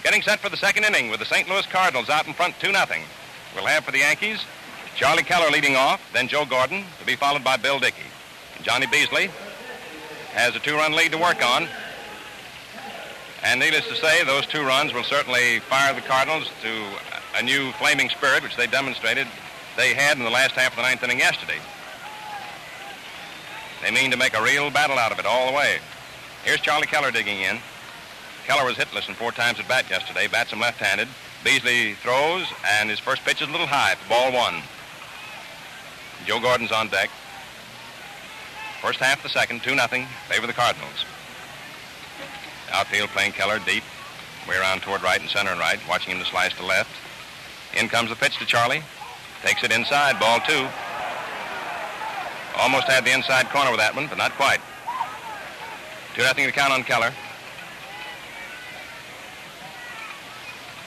Getting set for the second inning with the St. Louis Cardinals out in front 2-0. We'll have for the Yankees Charlie Keller leading off, then Joe Gordon, to be followed by Bill Dickey. Johnny Beasley has a 2-run lead to work on. And needless to say, those 2 runs will certainly fire the Cardinals to a new flaming spirit, which they demonstrated they had in the last half of the 9th inning yesterday. They mean to make a real battle out of it all the way. Here's Charlie Keller digging in. Keller was hitless in 4 times at bat yesterday. Bats him left-handed. Beasley throws, and his first pitch is a little high for ball 1. Joe Gordon's on deck. First half of the second, 2-0, favor the Cardinals. Outfield playing Keller deep, way around toward right and center and right, watching him to slice to left. In comes the pitch to Charlie. Takes it inside, ball 2. Almost had the inside corner with that one, but not quite. 2-0 to count on Keller.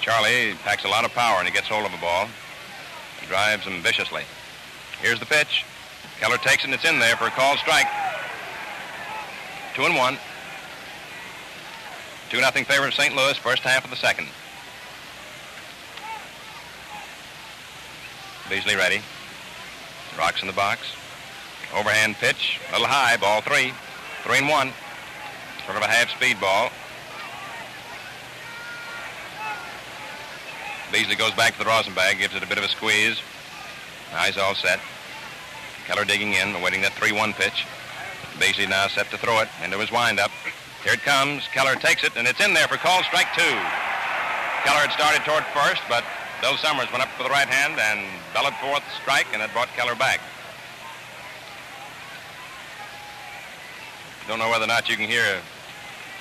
Charlie packs a lot of power and he gets hold of the ball. He drives him viciously. Here's the pitch. Keller takes it and it's in there for a called strike. 2-1. 2-0 favor of St. Louis, first half of the second. Beasley ready. Rocks in the box. Overhand pitch, a little high, ball 3. 3-1. Sort of a half-speed ball. Beasley goes back to the rosin bag, gives it a bit of a squeeze. Now he's all set. Keller digging in, awaiting that 3-1 pitch. Beasley now set to throw it into his windup. Here it comes. Keller takes it, and it's in there for called strike 2. Keller had started toward first, but Bill Summers went up for the right hand and bellowed forth strike, and it brought Keller back. Don't know whether or not you can hear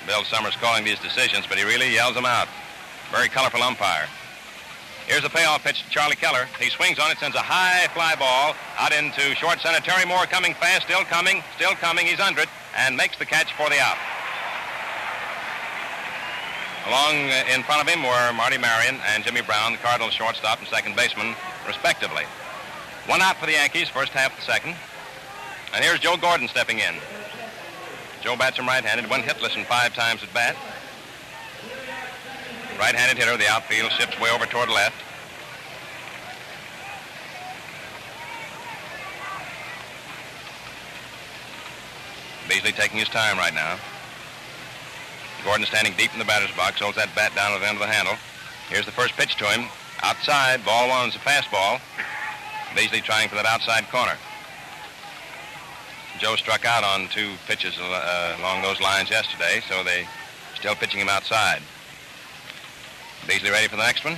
Bill Summers calling these decisions, but he really yells them out. Very colorful umpire. Here's a payoff pitch to Charlie Keller. He swings on it, sends a high fly ball out into short center. Terry Moore coming fast, still coming. He's under it, and makes the catch for the out. Along in front of him were Marty Marion and Jimmy Brown, the Cardinals shortstop and second baseman, respectively. 1 out for the Yankees, first half of the second. And here's Joe Gordon stepping in. Joe bats him right-handed, went hitless in 5 times at bat. Right-handed hitter, the outfield shifts way over toward left. Beasley taking his time right now. Gordon standing deep in the batter's box, holds that bat down at the end of the handle. Here's the first pitch to him. Outside, ball 1 is a fastball. Beasley trying for that outside corner. Joe struck out on 2 pitches along those lines yesterday, so they still pitching him outside. Beasley ready for the next one.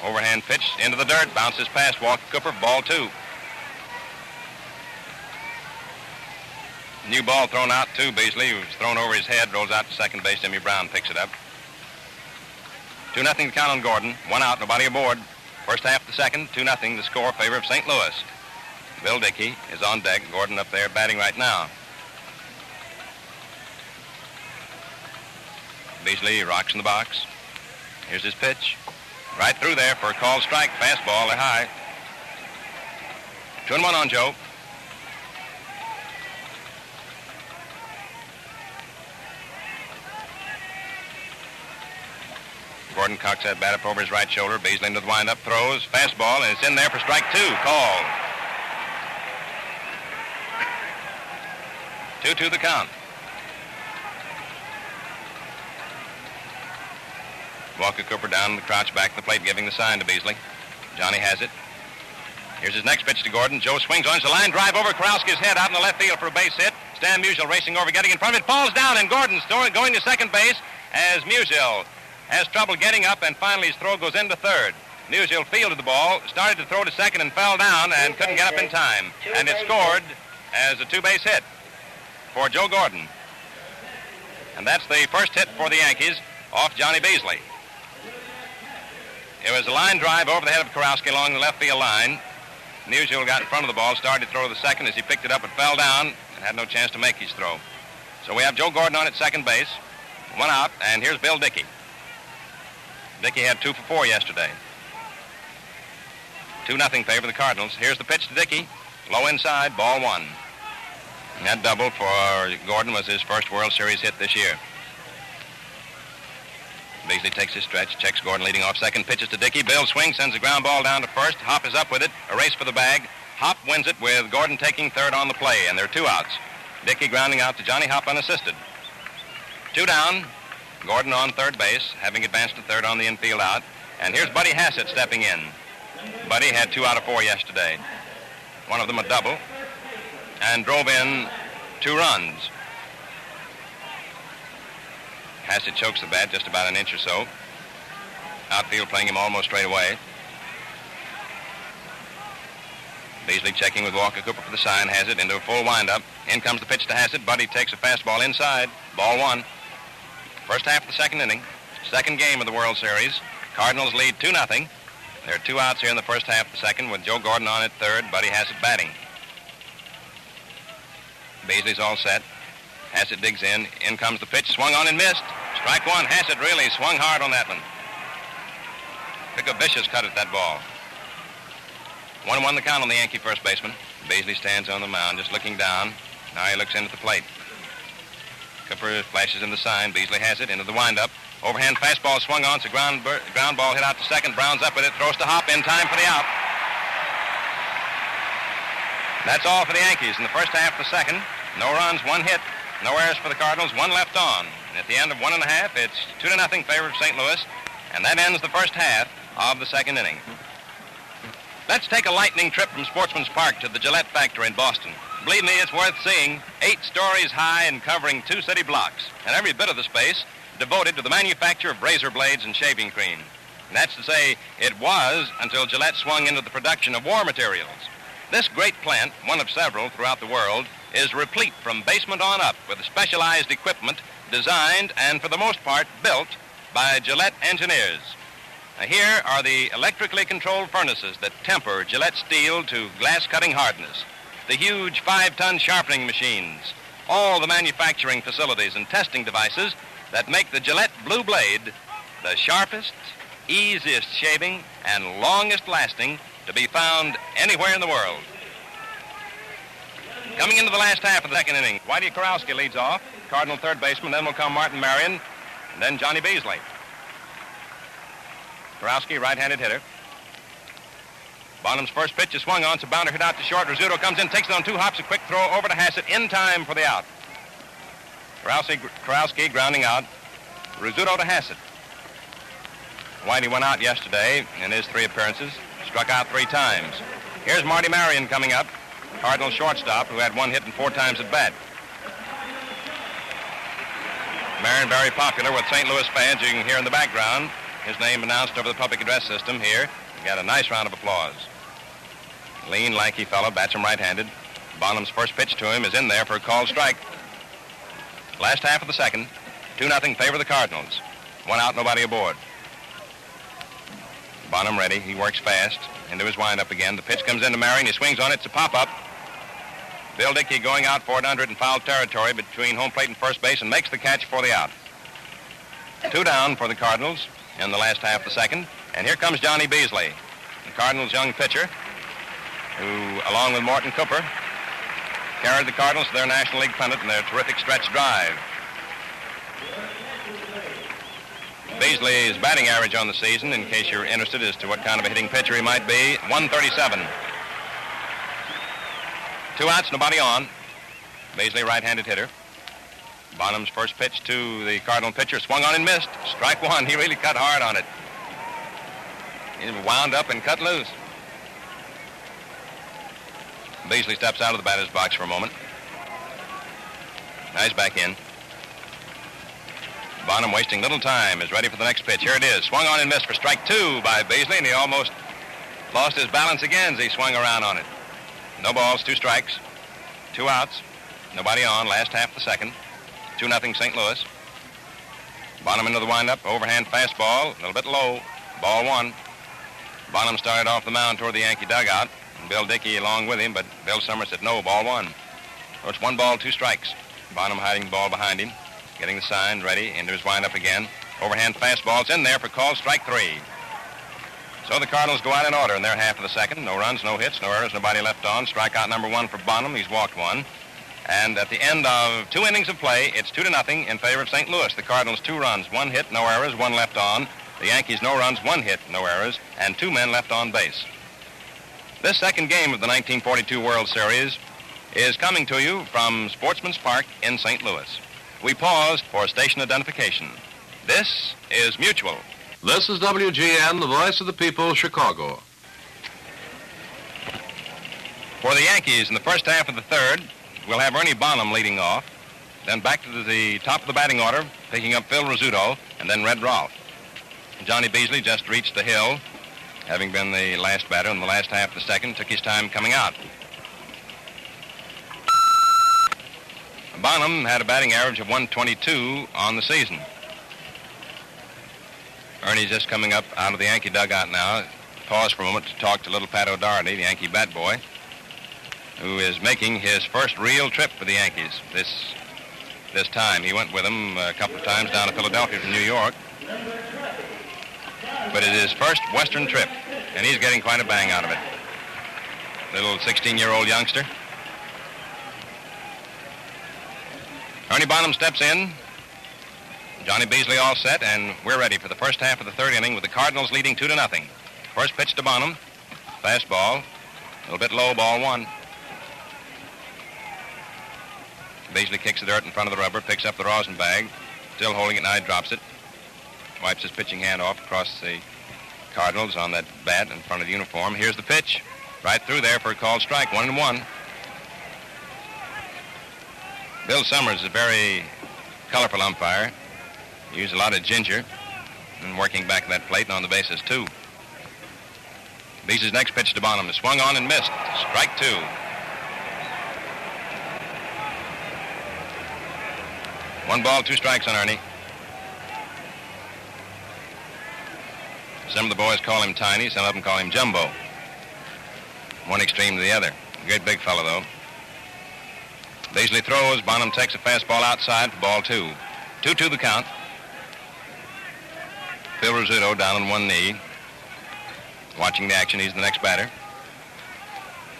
Overhand pitch into the dirt, bounces past Walker Cooper, ball 2. New ball thrown out to Beasley, who's thrown over his head, rolls out to second base. Jimmy Brown picks it up. 2-0 to count on Gordon. 1 out, nobody aboard. First half of the second, 2-0 the score, favor of St. Louis. Bill Dickey is on deck. Gordon up there batting right now. Beasley rocks in the box. Here's his pitch. Right through there for a called strike. Fastball, they're high. 2-1 on Joe. Gordon cocks that bat up over his right shoulder. Beasley into the windup, throws. Fastball, and it's in there for strike 2. Called. 2-2 the count. Walker Cooper down the crouch back to the plate, giving the sign to Beasley. Johnny has it. Here's his next pitch to Gordon. Joe swings on. It's a line drive over Karowski's head out in the left field for a base hit. Stan Musial racing over, getting in front of it. Falls down, and Gordon's going to second base as Musial has trouble getting up, and finally his throw goes into third. Musial fielded the ball, started to throw to second, and fell down and couldn't get up in time. And it scored as a 2-base hit for Joe Gordon. And that's the first hit for the Yankees off Johnny Beasley. It was a line drive over the head of Karowski along the left field line. Musial got in front of the ball, started to throw to the second. As he picked it up, it fell down and had no chance to make his throw. So we have Joe Gordon on at second base. 1 out, and here's Bill Dickey. Dickey had 2 for 4 yesterday. 2-0 favor the Cardinals. Here's the pitch to Dickey. Low inside, ball 1. And that double for Gordon was his first World Series hit this year. Beasley takes his stretch, checks Gordon leading off second, pitches to Dickey. Bill swings, sends a ground ball down to first. Hop is up with it, a race for the bag. Hop wins it with Gordon taking third on the play, and there are 2 outs. Dickey grounding out to Johnny Hop unassisted. 2 down, Gordon on third base, having advanced to third on the infield out. And here's Buddy Hassett stepping in. Buddy had 2 out of 4 yesterday. One of them a double, and drove in 2 runs. Hassett chokes the bat just about an inch or so. Outfield playing him almost straight away. Beasley checking with Walker Cooper for the sign, has it into a full windup. In comes the pitch to Hassett. Buddy takes a fastball inside. Ball 1. First half of the second inning. Second game of the World Series. Cardinals lead 2-0. There are 2 outs here in the first half of the second with Joe Gordon on at third. Buddy Hassett batting. Beasley's all set. Hassett digs in. In comes the pitch. Swung on and missed. Strike 1. Hassett really swung hard on that one. Took a vicious cut at that ball. 1-1 the count on the Yankee first baseman. Beasley stands on the mound, just looking down. Now he looks in at the plate. Cooper flashes in the sign. Beasley has it into the windup. Overhand fastball swung on. It's a ground ball hit out to second. Brown's up with it. Throws to Hop in time for the out. That's all for the Yankees in the first half of the second. No runs, 1 hit. No errors for the Cardinals, 1 left on. And at the end of 1.5, it's 2-0 favor of St. Louis. And that ends the first half of the second inning. Let's take a lightning trip from Sportsman's Park to the Gillette factory in Boston. Believe me, it's worth seeing. 8 stories high and covering 2 city blocks. And every bit of the space devoted to the manufacture of razor blades and shaving cream. And that's to say, it was until Gillette swung into the production of war materials. This great plant, one of several throughout the world, is replete from basement on up with specialized equipment designed and, for the most part, built by Gillette engineers. Now, here are the electrically controlled furnaces that temper Gillette steel to glass-cutting hardness, the huge 5-ton sharpening machines, all the manufacturing facilities and testing devices that make the Gillette Blue Blade the sharpest, easiest shaving, and longest lasting to be found anywhere in the world. Coming into the last half of the second inning, Whitey Kurowski leads off, Cardinal third baseman, then will come Martin Marion, and then Johnny Beasley. Kurowski, right-handed hitter. Bonham's first pitch is swung on, it's a bounder hit out to short. Rizzuto comes in, takes it on 2 hops, a quick throw over to Hassett in time for the out. Kurowski grounding out. Rizzuto to Hassett. Whitey went out yesterday in his 3 appearances, struck out 3 times. Here's Marty Marion coming up, Cardinal shortstop, who had 1 hit and 4 times at bat. Marion very popular with St. Louis fans. You can hear in the background his name announced over the public address system here. He got a nice round of applause. Lean, lanky fellow, bats him right-handed. Bonham's first pitch to him is in there for a called strike. Last half of the second, 2-0 favor the Cardinals. 1 out, nobody aboard. Bonham ready. He works fast. Into his windup again. The pitch comes into Marion. He swings on it. It's a pop-up. Bill Dickey going out for it under it in foul territory between home plate and first base and makes the catch for the out. 2 down for the Cardinals in the last half of the second. And here comes Johnny Beasley, the Cardinals' young pitcher, who, along with Morton Cooper, carried the Cardinals to their National League pennant in their terrific stretch drive. Beasley's batting average on the season, in case you're interested as to what kind of a hitting pitcher he might be, 137. 2 outs, nobody on. Beasley, right-handed hitter. Bonham's first pitch to the Cardinal pitcher, swung on and missed. Strike 1. He really cut hard on it. He wound up and cut loose. Beasley steps out of the batter's box for a moment. Now he's back in. Bonham, wasting little time, is ready for the next pitch. Here it is. Swung on and missed for strike 2 by Beasley, and he almost lost his balance again as he swung around on it. No balls, 2 strikes, 2 outs, nobody on, last half of the second. 2-0 St. Louis. Bonham into the windup, overhand fastball, a little bit low, ball 1. Bonham started off the mound toward the Yankee dugout, and Bill Dickey along with him, but Bill Summers said no, ball 1. So it's 1 ball, 2 strikes. Bonham hiding the ball behind him, getting the sign, ready, into his windup again. Overhand fastball, it's in there for called strike 3. So the Cardinals go out in order in their half of the second. No runs, no hits, no errors, nobody left on. Strikeout number 1 for Bonham. He's walked 1. And at the end of 2 innings of play, it's 2-0 in favor of St. Louis. The Cardinals 2 runs, 1 hit, no errors, 1 left on. The Yankees no runs, 1 hit, no errors, and 2 men left on base. This second game of the 1942 World Series is coming to you from Sportsman's Park in St. Louis. We paused for station identification. This is Mutual. This is WGN, the voice of the people, Chicago. For the Yankees in the first half of the third, we'll have Ernie Bonham leading off, then back to the top of the batting order, picking up Phil Rizzuto, and then Red Rolfe. Johnny Beasley just reached the hill, having been the last batter in the last half of the second, took his time coming out. Bonham had a batting average of 122 on the season. Ernie's just coming up out of the Yankee dugout now. Pause for a moment to talk to little Pat O'Doherty, the Yankee bat boy, who is making his first real trip for the Yankees this time. He went with them a couple of times down to Philadelphia from New York. But it is his first Western trip, and he's getting quite a bang out of it. Little 16-year-old youngster. Ernie Bonham steps in. Johnny Beasley all set, and we're ready for the first half of the third inning with the Cardinals leading 2-0. First pitch to Bonham. Fastball. A little bit low, ball 1. Beasley kicks the dirt in front of the rubber, picks up the rosin bag. Still holding it now, he drops it. Wipes his pitching hand off across the Cardinals on that bat in front of the uniform. Here's the pitch. Right through there for a called strike, 1-1. Bill Summers is a very colorful umpire. He used a lot of ginger and working back that plate and on the bases, too. Beasley's next pitch to Bonham is swung on and missed. Strike 2. One ball, 2 strikes on Ernie. Some of the boys call him Tiny, some of them call him Jumbo. One extreme to the other. A great big fellow, though. Beasley throws. Bonham takes a fastball outside for ball 2. 2-2 the count. Phil Rizzuto down on one knee. Watching the action, he's the next batter.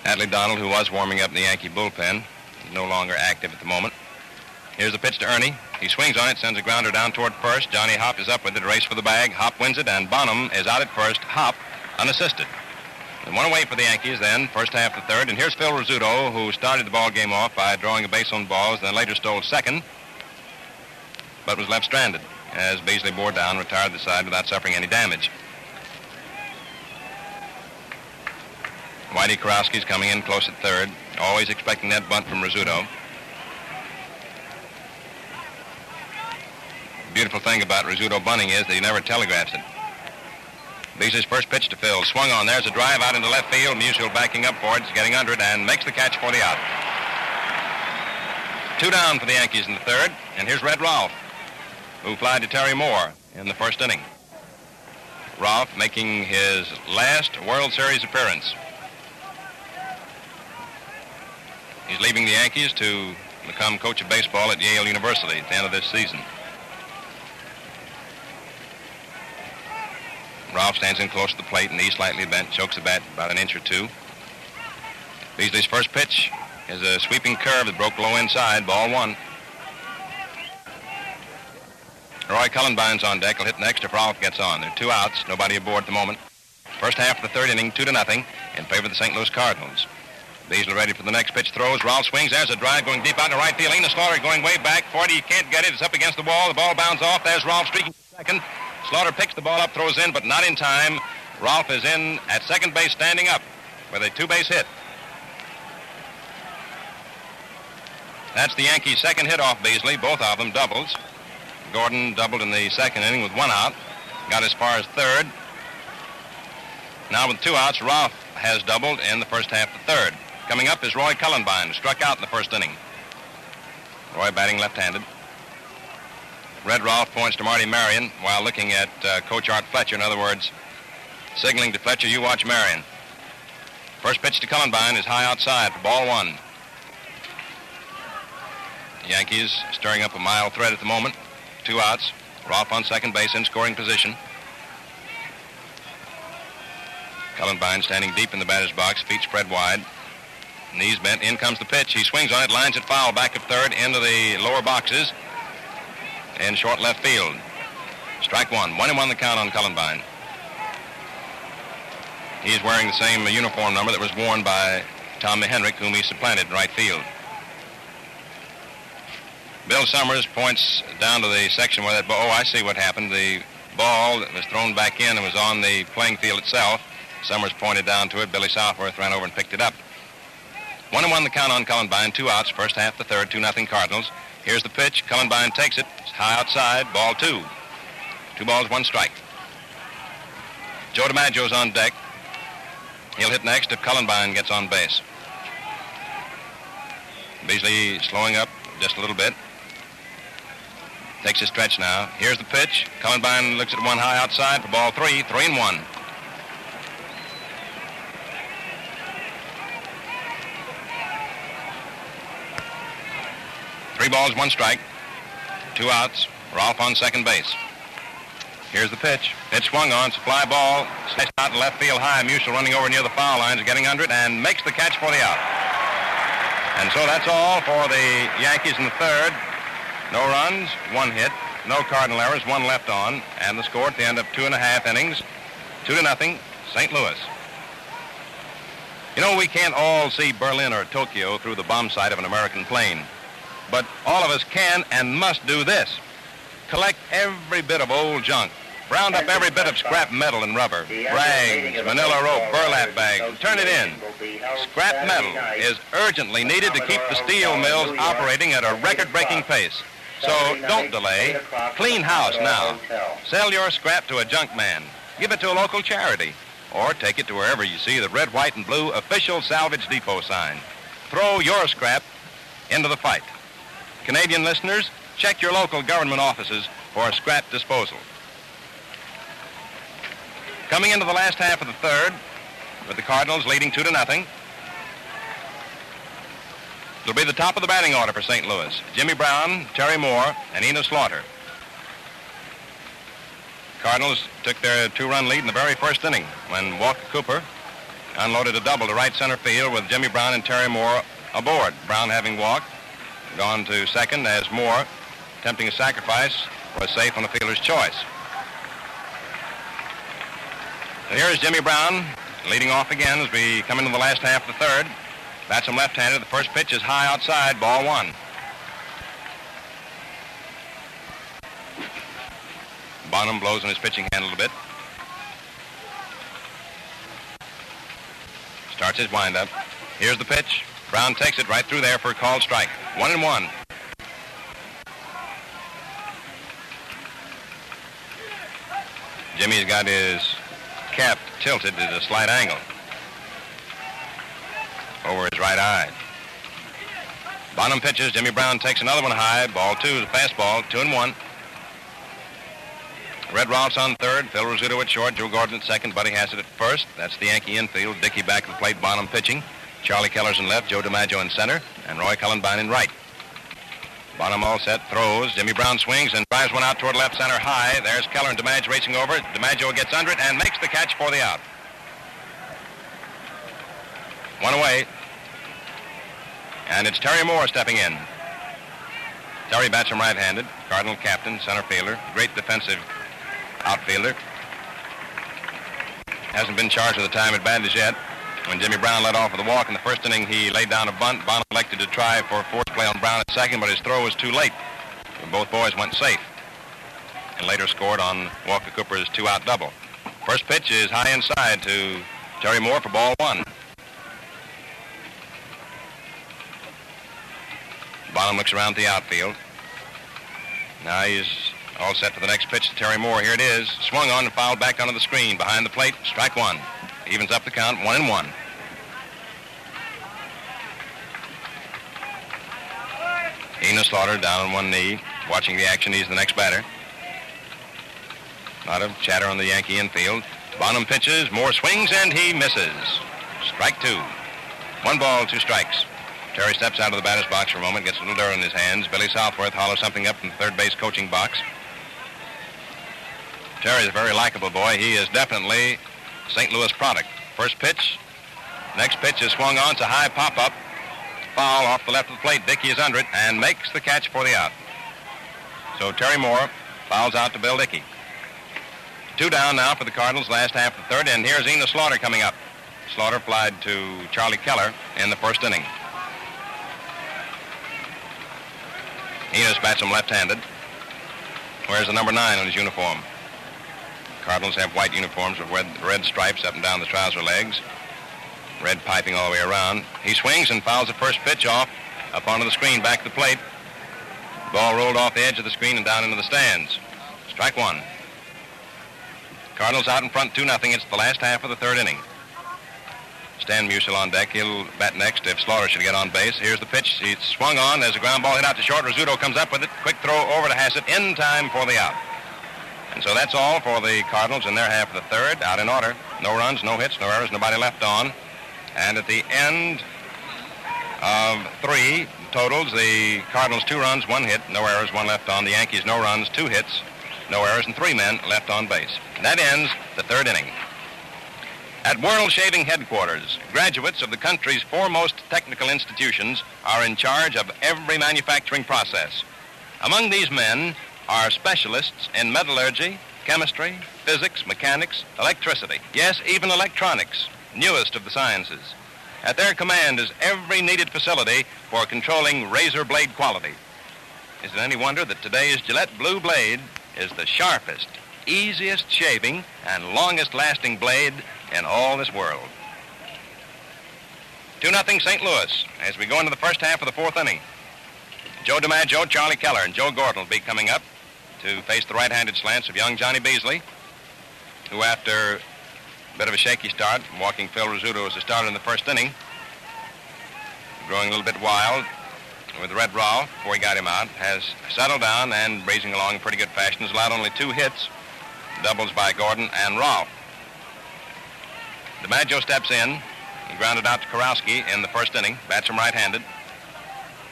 Adley Donald, who was warming up in the Yankee bullpen, is no longer active at the moment. Here's the pitch to Ernie. He swings on it, sends a grounder down toward first. Johnny Hop is up with it, race for the bag. Hop wins it, and Bonham is out at first. Hop unassisted. And one away for the Yankees then, first half of the third. And here's Phil Rizzuto, who started the ball game off by drawing a base on balls, then later stole second, but was left stranded as Beasley bore down, retired the side without suffering any damage. Whitey Karowski's coming in close at third, always expecting that bunt from Rizzuto. The beautiful thing about Rizzuto bunting is that he never telegraphs it. Beasley's first pitch to Phil. Swung on. There's a drive out into left field. Musial backing up for it. He's getting under it and makes the catch for the out. 2 down for the Yankees in the third. And here's Red Rolfe, who flied to Terry Moore in the first inning. Rolfe making his last World Series appearance. He's leaving the Yankees to become coach of baseball at Yale University at the end of this season. Rolfe stands in close to the plate, knee slightly bent, chokes the bat about an inch or 2. Beasley's first pitch is a sweeping curve that broke low inside, ball 1. Roy Cullenbine's on deck. Will hit next if Rolfe gets on. There are 2 outs, nobody aboard at the moment. First half of the third inning, 2-0 in favor of the St. Louis Cardinals. Beasley ready for the next pitch, throws. Rolfe swings. There's a drive going deep out to right field. Lena Slaughter going way back. 40, he can't get it. It's up against the wall. The ball bounds off. There's Rolfe streaking to second. Slaughter picks the ball up, throws in, but not in time. Rolfe is in at second base, standing up with a 2-base hit. That's the Yankees' second hit off Beasley, both of them doubles. Gordon doubled in the second inning with 1 out. Got as far as third. Now with 2 outs, Rolfe has doubled in the first half of the third. Coming up is Roy Cullenbine, who struck out in the first inning. Roy batting left-handed. Red Rolfe points to Marty Marion while looking at Coach Art Fletcher. In other words, signaling to Fletcher, you watch Marion. First pitch to Cullenbine is high outside for ball 1. The Yankees stirring up a mild threat at the moment. 2 outs. Rolfe on second base in scoring position. Cullenbine standing deep in the batter's box, feet spread wide. Knees bent. In comes the pitch. He swings on it, lines it foul, back of third, into the lower boxes, in short left field. Strike one. 1-1 the count on Cullenbine. He's wearing the same uniform number that was worn by Tom Henrik, whom he supplanted in right field. Bill Summers points down to the section where that ball. Oh, I see what happened. The ball that was thrown back in and was on the playing field itself. Summers pointed down to it. Billy Southworth ran over and picked it up. 1-1 the count on Cullenbine. 2 outs. First half the third. 2-0 Cardinals. Here's the pitch. Cullenbine takes it. It's high outside. Ball 2. 2 balls, 1 strike. Joe DiMaggio's on deck. He'll hit next if Cullenbine gets on base. Beasley slowing up just a little bit. Takes a stretch now. Here's the pitch. Cullenbine looks at one high outside for ball 3. 3-1. Three balls, 1 strike. 2 outs. Rolfe on second base. Here's the pitch. It swung on. It's a fly ball. Sliced out in left field high. Musial running over near the foul line is getting under it and makes the catch for the out. And so that's all for the Yankees in the third. No runs, 1 hit, no Cardinal errors, 1 left on, and the score at the end of 2.5 innings, 2-0, St. Louis. You know, we can't all see Berlin or Tokyo through the bomb sight of an American plane, but all of us can and must do this. Collect every bit of old junk. Round up every bit of scrap metal and rubber, rags, manila rope, burlap bags, and turn it in. Scrap metal is urgently needed to keep the steel mills operating at a record-breaking pace. So don't delay. Clean house now. Sell your scrap to a junk man. Give it to a local charity. Or take it to wherever you see the red, white, and blue official Salvage Depot sign. Throw your scrap into the fight. Canadian listeners, check your local government offices for scrap disposal. Coming into the last half of the third, with the Cardinals leading 2-0. It'll be the top of the batting order for St. Louis. Jimmy Brown, Terry Moore, and Enos Slaughter. Cardinals took their 2-run lead in the very first inning when Walker Cooper unloaded a double to right center field with Jimmy Brown and Terry Moore aboard. Brown having walked, gone to second as Moore, attempting a sacrifice, was safe on the fielder's choice. And here is Jimmy Brown leading off again as we come into the last half of the third. Bats him left-handed. The first pitch is high outside, ball 1. Bonham blows on his pitching hand a little bit. Starts his windup. Here's the pitch. Brown takes it right through there for a called strike. 1-1. Jimmy's got his cap tilted at a slight angle over his right eye. Bonham pitches. Jimmy Brown takes another one high. Ball 2 is a fastball. 2-1. Red Rolfe's on third. Phil Rizzuto at short. Joe Gordon at second. Buddy Hassett at first. That's the Yankee infield. Dickey back at the plate. Bonham pitching. Charlie Keller's in left. Joe DiMaggio in center. And Roy Cullenbine in right. Bonham all set. Throws. Jimmy Brown swings and drives one out toward left center high. There's Keller and DiMaggio racing over. DiMaggio gets under it and makes the catch for the out. 1 away. And it's Terry Moore stepping in. Terry bats him right-handed. Cardinal captain, center fielder, great defensive outfielder. Hasn't been charged with a time advantage yet. When Jimmy Brown led off with a walk in the first inning, he laid down a bunt. Bonham elected to try for force play on Brown at second, but his throw was too late. Both boys went safe and later scored on Walker Cooper's 2-out double. First pitch is high inside to Terry Moore for ball 1. Bonham looks around the outfield. Now he's all set for the next pitch to Terry Moore. Here it is. Swung on and fouled back onto the screen. Behind the plate, strike 1. Evens up the count, 1-1. Enos Slaughter down on one knee, watching the action. He's the next batter. A lot of chatter on the Yankee infield. Bonham pitches. Moore swings, and he misses. Strike 2. 1 ball, 2 strikes. Terry steps out of the batter's box for a moment, gets a little dirt in his hands. Billy Southworth hollers something up from the third base coaching box. Terry's a very likable boy. He is definitely St. Louis product. First pitch Next pitch is swung on. It's a high pop-up. Foul off the left of the plate. Dickey is under it and makes the catch for the out. So Terry Moore fouls out to Bill Dickey. 2 down now for the Cardinals, last half of the third, and here's Enos Slaughter coming up. Slaughter applied to Charlie Keller in the first inning. Enos bats him left-handed. Wears the number 9 on his uniform. Cardinals have white uniforms with red stripes up and down the trouser legs. Red piping all the way around. He swings and fouls the first pitch off up onto the screen, back to the plate. Ball rolled off the edge of the screen and down into the stands. Strike 1. Cardinals out in front 2-0. It's the last half of the third inning. Stan Musial on deck. He'll bat next if Slaughter should get on base. Here's the pitch. It's swung on. There's a ground ball hit out to short. Rizzuto comes up with it. Quick throw over to Hassett in time for the out. And so that's all for the Cardinals in their half of the third. Out in order. No runs, no hits, no errors, nobody left on. And at the end of 3 totals, the Cardinals 2 runs, 1 hit, no errors, 1 left on. The Yankees no runs, 2 hits, no errors, and 3 men left on base. And that ends the third inning. At World Shaving Headquarters, graduates of the country's foremost technical institutions are in charge of every manufacturing process. Among these men are specialists in metallurgy, chemistry, physics, mechanics, electricity, yes, even electronics, newest of the sciences. At their command is every needed facility for controlling razor blade quality. Is it any wonder that today's Gillette Blue Blade is the sharpest, easiest shaving, and longest-lasting blade in all this world? 2-0 St. Louis as we go into the first half of the fourth inning. Joe DiMaggio, Charlie Keller, and Joe Gordon will be coming up to face the right-handed slants of young Johnny Beasley, who after a bit of a shaky start, walking Phil Rizzuto as a starter in the first inning, growing a little bit wild with Red Ralph before he got him out, has settled down and breezing along in pretty good fashion. Has allowed only 2 hits, doubles by Gordon and Ralph. DiMaggio steps in. He grounded out to Karowski in the first inning. Bats him right-handed.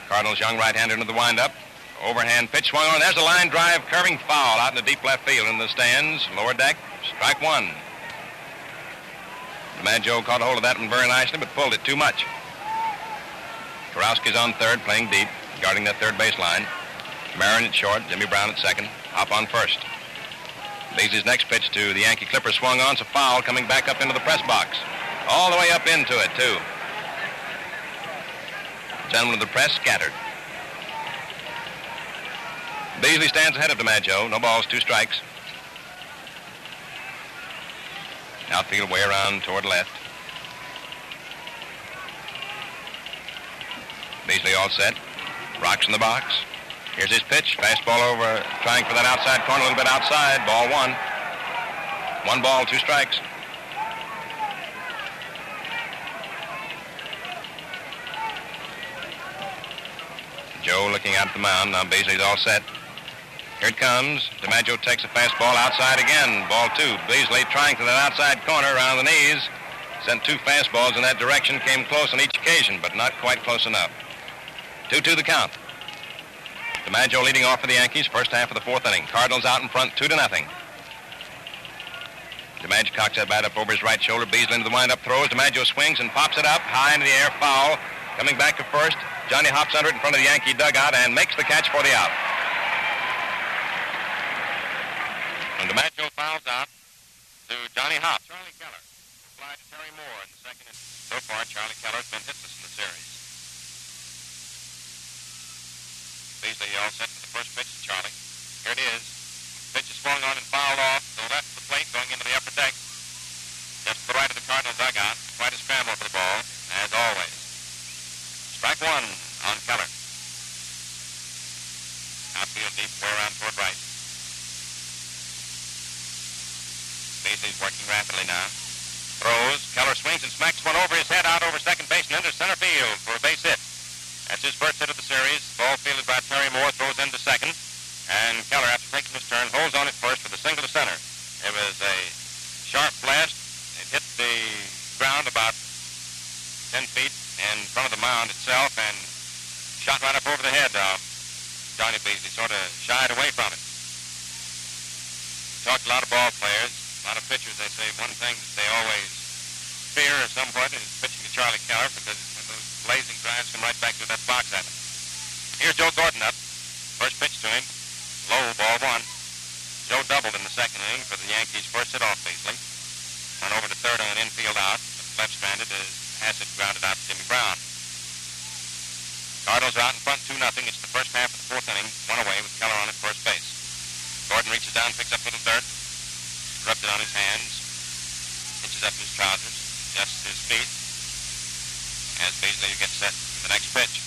Cardinals' young right-hander into the windup. Overhand pitch swung on. There's a line drive, curving foul out in the deep left field in the stands. Lower deck, strike 1. DiMaggio caught a hold of that one very nicely, but pulled it too much. Karowski's on third, playing deep, guarding that third base line. Marin at short, Jimmy Brown at second, Hop on first. Beasley's next pitch to the Yankee Clipper swung on. It's a foul coming back up into the press box. All the way up into it, too. Gentlemen of the press scattered. Beasley stands ahead of DiMaggio. No balls, 2 strikes. Outfield way around toward left. Beasley all set. Rocks in the box. Here's his pitch. Fastball over, trying for that outside corner, a little bit outside. Ball 1. 1 ball, 2 strikes. Joe looking out at the mound. Now Beasley's all set. Here it comes. DiMaggio takes a fastball outside again. Ball 2. Beasley trying for that outside corner around the knees. Sent 2 fastballs in that direction. Came close on each occasion, but not quite close enough. 2-2 the count. DiMaggio leading off for the Yankees, first half of the fourth inning. Cardinals out in front, 2-0. DiMaggio cocks that bat up over his right shoulder. Beasley into the windup, throws. DiMaggio swings and pops it up high into the air, foul. Coming back to first. Johnny hops under it in front of the Yankee dugout and makes the catch for the out. And DiMaggio fouls out to Johnny Hop. Charlie Keller applied to Terry Moore in the second inning. So far, Charlie Keller's been hitless in the series. Beasley all set for the first pitch to Charlie. Here it is. Pitch is swung on and fouled off to the left of the plate, going into the upper deck. Just to the right of the Cardinal dugout. Quite a scramble for the ball, as always. Strike 1 on Keller. Outfield deep, way around toward right. Beasley's working rapidly now. Throws. Keller swings and smacks one over his head out over second base and into center field for a base hit. That's his first hit of the series. Ball fielded by Terry Moore, throws into second. And Keller, after taking his turn, holds on it first for the single to center. It was a sharp blast. It hit the ground about 10 feet in front of the mound itself and shot right up over the head of Johnny Beasley. Sort of shied away from it. Talked to a lot of ball players, a lot of pitchers. They say one thing that they always fear somewhat is pitching to Charlie Keller because those blazing drives come right back to that box at him. Here's Joe Gordon up. First pitch to him. Low, ball one. Joe doubled in the second inning for the Yankees' first hit off Beasley. Went over to third on an infield out. Left stranded as Hassett grounded out to Jimmy Brown. Cardinals are out in front 2-0. It's the first half of the fourth inning. One away with Keller on at first base. Gordon reaches down, picks up little dirt. Rubs it on his hands. Hitches up his trousers. Adjusts his feet. As Beasley gets set for the next pitch.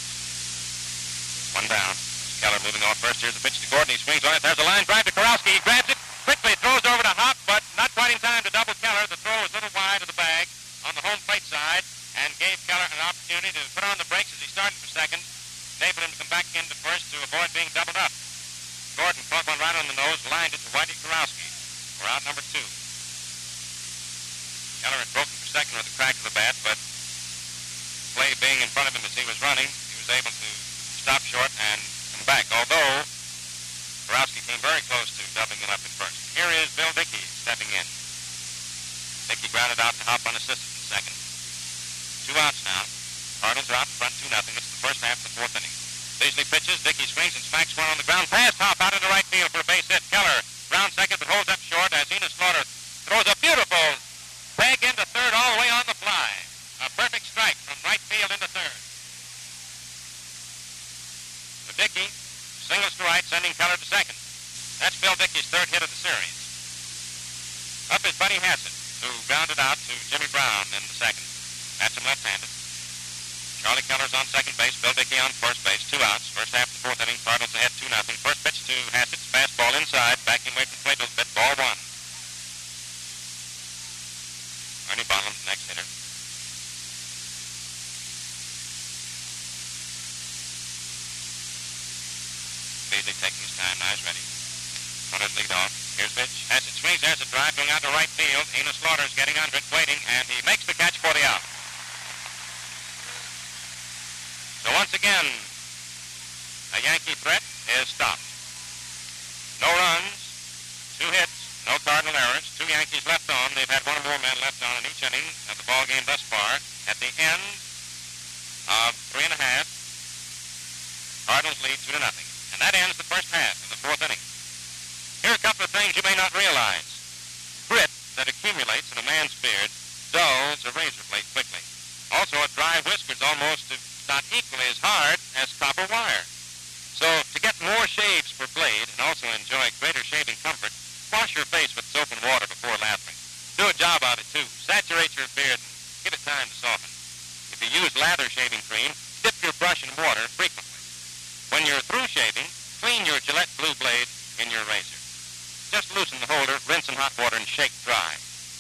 One down. Keller moving off first. Here's the pitch to Gordon. He swings on it. There's a line drive to Karowski. He grabs it. Quickly throws over to Hop, but not quite in time to double Keller. The throw was a little wide of the bag on the home plate side and gave Keller an opportunity to put on the brakes as he started for second, enabled him to come back into first to avoid being doubled up. Gordon caught one right on the nose, lined it to Whitey Karowski for out number 2. Keller had broken for second with a crack of the bat, but play being in front of him as he was running, he was able to stop short and come back, although Karowski came very close to doubling him up at first. Here is Bill Dickey stepping in. Dickey grounded out to Hop unassisted in second. 2 outs now. Cardinals are out in front 2-0. It's the first half of the fourth inning. Beasley pitches. Dickey swings and smacks one on the ground. Past Hop out into right field for a base hit. Keller round second but holds up short as Enos Slaughter throws a beautiful peg into third all the way on the fly. A perfect strike from right field into third. So Dickey singles to right, sending Keller to second. That's Bill Dickey's third hit of the series. Up is Buddy Hassett, who grounded out to Jimmy Brown in the second. That's him left-handed. Charlie Keller's on second base, Bill Dickey on first base. 2 outs. First half of the fourth inning, Cardinals ahead 2-0. First pitch to Hassett's fastball inside, backing away from the plate a little bit, ball 1. Ernie Bonham, the next hitter. Beasley taking his time, now he's ready. Runner lead off. Here's pitch. Hassett swings. There's a drive going out to right field. Enos Slaughter's getting under it, waiting, and he makes the catch for the out. So once again, a Yankee threat is stopped. No runs, 2 hits, no Cardinal errors, 2 Yankees left on. They've had 1 or more men left on in each inning of the ball game thus far. At the end of 3 1/2, Cardinals lead 2-0. And that ends the first half of the fourth inning. Here are a couple of things you may not realize. Grit that accumulates in a man's beard dulls a razor blade quickly. Also, a dry whisker's almost not equally as hard as copper wire. So, to get more shaves per blade and also enjoy greater shaving comfort, wash your face with soap and water before lathering. Do a job of it, too. Saturate your beard and give it time to soften. If you use lather shaving cream, dip your brush in water frequently. When you're through shaving, clean your Gillette Blue blade in your razor. Just loosen the holder, rinse in hot water, and shake dry.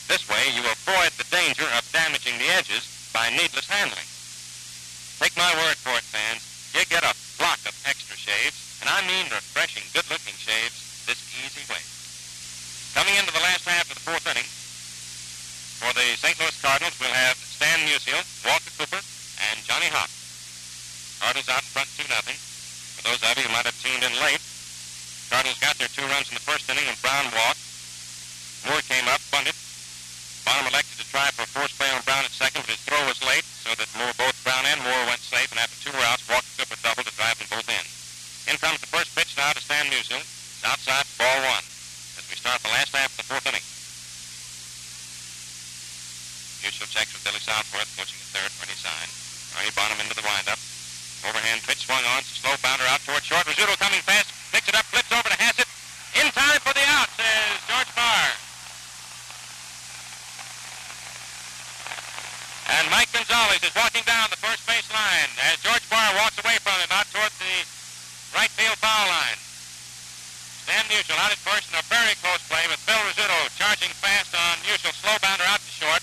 This way, you avoid the danger of damaging the edges by needless handling. Take my word for it, fans. You get a block of extra shaves, and I mean refreshing, good-looking shaves, this easy way. Coming into the last half of the fourth inning, for the St. Louis Cardinals, we'll have Stan Musial, Walker Cooper, and Johnny Hop. Cardinals out in front 2-0. For those of you who might have tuned in late, Cardinals got their 2 runs in the first inning when Brown walked. Moore came up, bunted. Bonham elected to try for a force play on Brown at second, but his throw was late, so that both Brown and Moore went safe, and after 2 were outs, Walker Cooper doubled to drive them both in. In comes the first pitch now to Stan Musial. It's outside, ball 1, as we start the last half of the fourth inning. Musial checks with Billy Southworth, coaching at third for any sign. Ernie Bonham into the windup. Overhand pitch swung on, slow bounder out toward short. Rizzuto coming fast, picks it up, flips over to Hassett. In time for the out, says George Barr. And Mike Gonzalez is walking down the first base line as George Barr walks away from him out toward the right field foul line. Stan Musial out at first in a very close play with Bill Rizzuto charging fast on Musial, slow bounder out to short,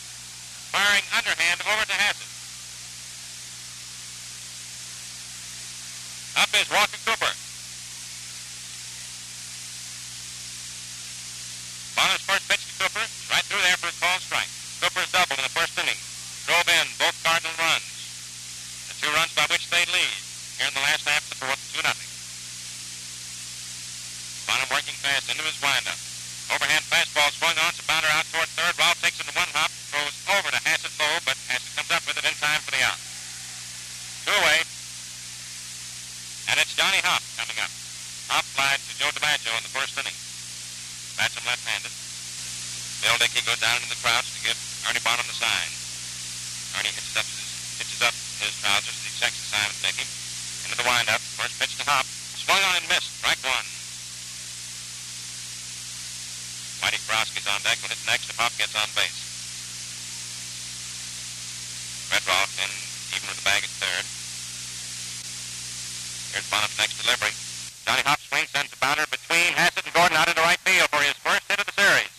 firing underhand over to Hassett. Up is Walker Cooper. Bill Dickey goes down into the crouch to give Ernie Bonham the sign. Ernie hitches up his trousers as he checks the sign with Dickey. Into the windup. First pitch to Hop. Swung on and missed. Strike one. Whitey Krowski's on deck. Will hit next if Hop gets on base. Redroth in even with the bag at third. Here's Bonham's next delivery. Johnny Hop swings, sends a bounder between Hassett and Gordon out into right field for his first hit of the series.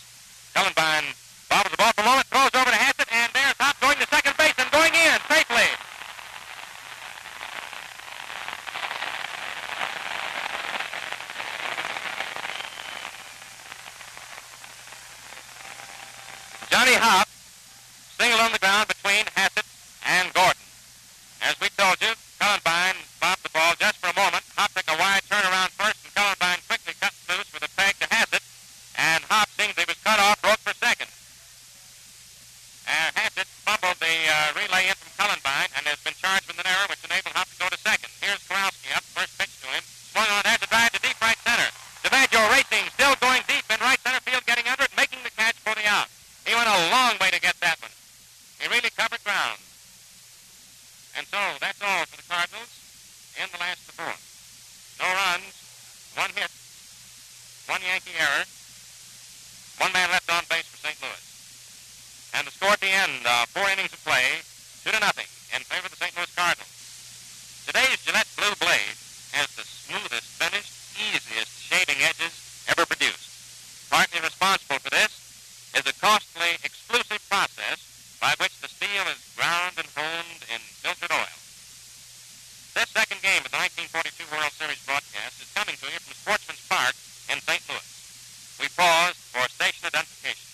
Cullenbine bobbles the ball for a moment, throws over to Hassett, and there's Hop going to second base and going in safely. Johnny Hop singled on the ground between Hassett and Gordon. As we told you, Cullenbine bobbed the ball just for a moment. Hop took a wide turnaround first, and Cullenbine quickly cut loose with a peg to Hassett. And Hop, seeing that he was cut off, broke for second. Hassett fumbled the relay in from Cullenbine and has been charged with an error, which enabled Hop to go to second. Here's Kowalski up, first pitch to him. Swung on, has a drive to deep right center. DiMaggio racing, still going deep in right center field, getting under it, making the catch for the out. He went a long way to get that one. He really covered ground. And so that's all for the Cardinals in the last of the fourth. No runs, one hit, one Yankee error, one man left on base for St. Louis. And the score at the end, 4 innings of play, 2-0 in favor of the St. Louis Cardinals. Today's Gillette Blue Blade has the smoothest finished, easiest shading edges ever produced. Partly responsible for this is a costly, exclusive process by which the steel is ground and honed in filtered oil. This second game of the 1942 World Series broadcast is coming to you from Sportsman's Park in St. Louis. We pause for station identification.